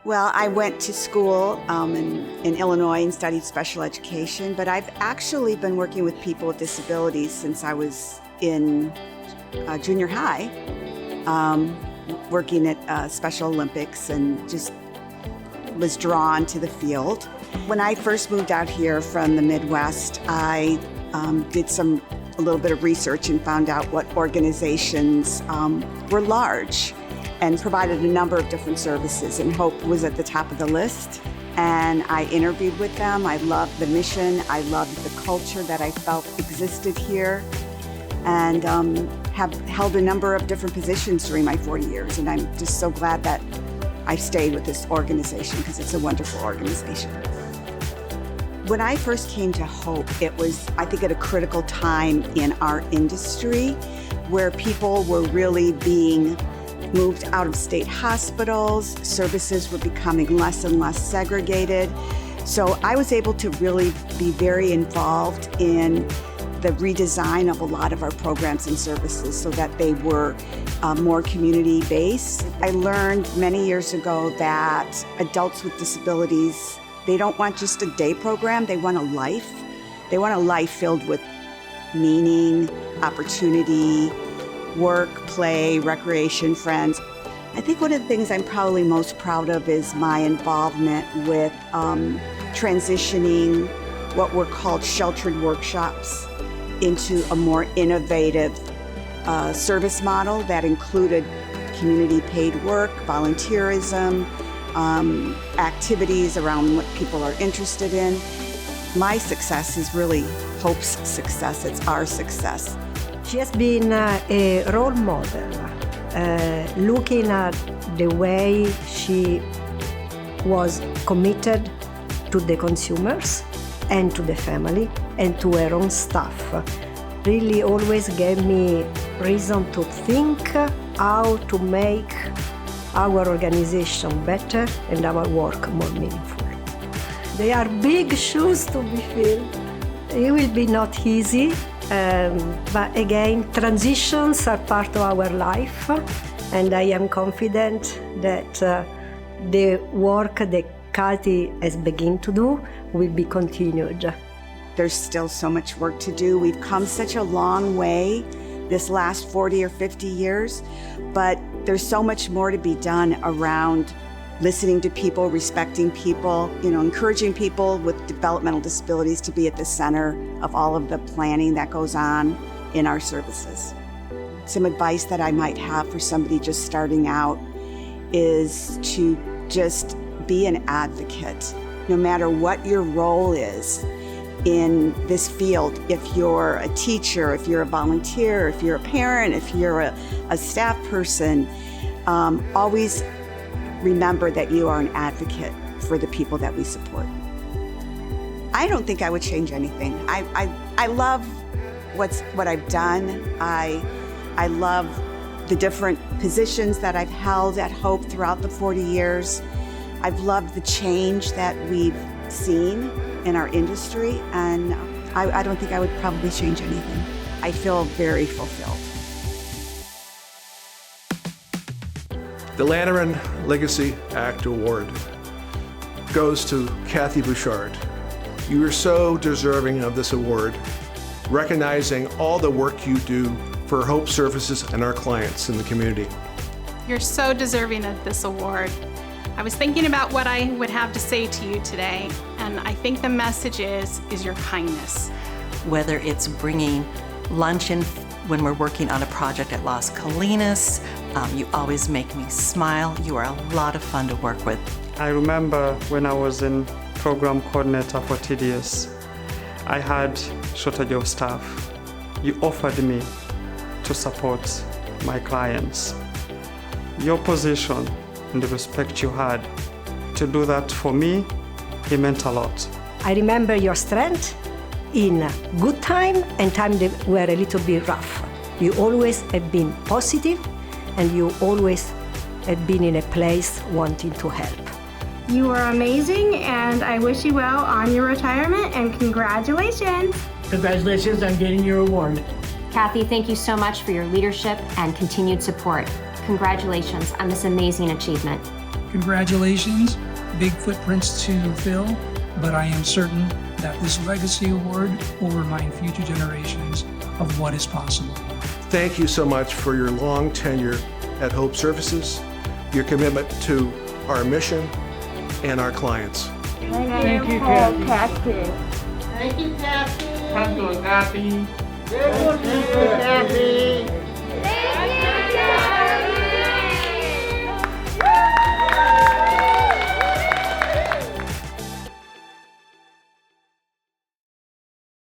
Well, I went to school in Illinois and studied special education, but I've actually been working with people with disabilities since I was in junior high, working at Special Olympics, and just was drawn to the field. When I first moved out here from the Midwest, I did a little bit of research and found out what organizations were large and provided a number of different services, and Hope was at the top of the list. And I interviewed with them. I loved the mission. I loved the culture that I felt existed here, and have held a number of different positions during my 40 years. And I'm just so glad that I stayed with this organization because it's a wonderful organization. When I first came to Hope, it was, I think, at a critical time in our industry where people were really being moved out of state hospitals, services were becoming less and less segregated. So I was able to really be very involved in the redesign of a lot of our programs and services so that they were more community-based. I learned many years ago that adults with disabilities, they don't want just a day program, they want a life. They want a life filled with meaning, opportunity, work, play, recreation, friends. I think one of the things I'm probably most proud of is my involvement with transitioning what were called sheltered workshops into a more innovative service model that included community paid work, volunteerism, activities around what people are interested in. My success is really Hope's success, it's our success. She has been a role model, looking at the way she was committed to the consumers and to the family and to her own staff. Really always gave me reason to think how to make our organization better and our work more meaningful. They are big shoes to be filled. It will be not easy. But again, transitions are part of our life, and I am confident that the work that Cathy has begun to do will be continued. There's still so much work to do. We've come such a long way this last 40 or 50 years, but there's so much more to be done around listening to people, respecting people, encouraging people with developmental disabilities to be at the center of all of the planning that goes on in our services. Some advice that I might have for somebody just starting out is to just be an advocate, no matter what your role is in this field. If you're a teacher, if you're a volunteer, if you're a parent, if you're a staff person, always remember that you are an advocate for the people that we support. I don't think I would change anything. I love what I've done. I love the different positions that I've held at Hope throughout the 40 years. I've loved the change that we've seen in our industry, and I don't think I would probably change anything. I feel very fulfilled. The Lanterman Legacy Act Award goes to Cathy Bouchard. You are so deserving of this award, recognizing all the work you do for Hope Services and our clients in the community. You're so deserving of this award. I was thinking about what I would have to say to you today, and I think the message is your kindness. Whether it's bringing lunch in when we're working on a project at Las Colinas, you always make me smile. You are a lot of fun to work with. I remember when I was in program coordinator for TDS, I had shortage of staff. You offered me to support my clients. Your position and the respect you had to do that for me, it meant a lot. I remember your strength in good time and time that were a little bit rough. You always have been positive, and you always have been in a place wanting to help. You are amazing, and I wish you well on your retirement, and congratulations. Congratulations on getting your award. Cathy, thank you so much for your leadership and continued support. Congratulations on this amazing achievement. Congratulations, big footprints to fill, but I am certain that this legacy award will remind future generations of what is possible. Thank you so much for your long tenure at Hope Services, your commitment to our mission and our clients. Thank you, Cathy. Thank you, Cathy. Thank you, Cathy. Thank you, Cathy.